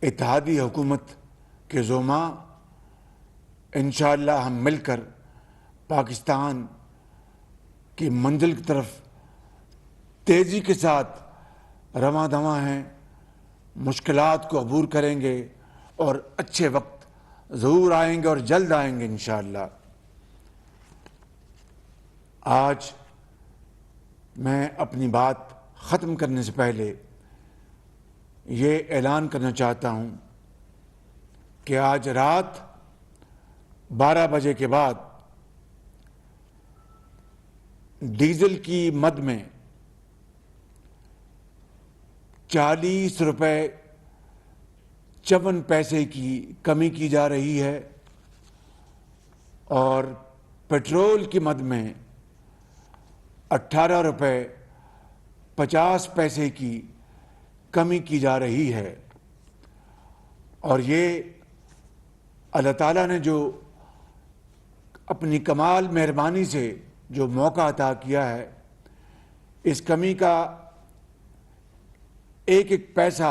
اتحادی حکومت کے زعماء انشاءاللہ ہم مل کر پاکستان کی منزل کی طرف تیزی کے ساتھ رواں دواں ہیں، مشکلات کو عبور کریں گے اور اچھے وقت ضرور آئیں گے اور جلد آئیں گے انشاءاللہ۔ آج میں اپنی بات ختم کرنے سے پہلے یہ اعلان کرنا چاہتا ہوں کہ آج رات 12 بجے کے بعد ڈیزل کی مد میں 40 روپے 54 پیسے کی کمی کی جا رہی ہے اور پیٹرول کی مد میں 18 روپے 50 پیسے کی کمی کی جا رہی ہے، اور یہ اللہ تعالیٰ نے جو اپنی کمال مہربانی سے جو موقع عطا کیا ہے، اس کمی کا ایک ایک پیسہ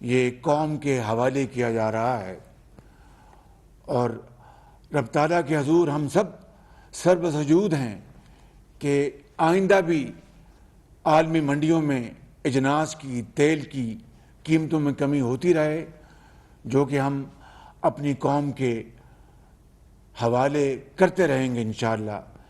یہ قوم کے حوالے کیا جا رہا ہے، اور رب تعالیٰ کے حضور ہم سب سرب سجود ہیں کہ آئندہ بھی عالمی منڈیوں میں اجناس کی، تیل کی قیمتوں میں کمی ہوتی رہے، جو کہ ہم اپنی قوم کے حوالے کرتے رہیں گے انشاءاللہ۔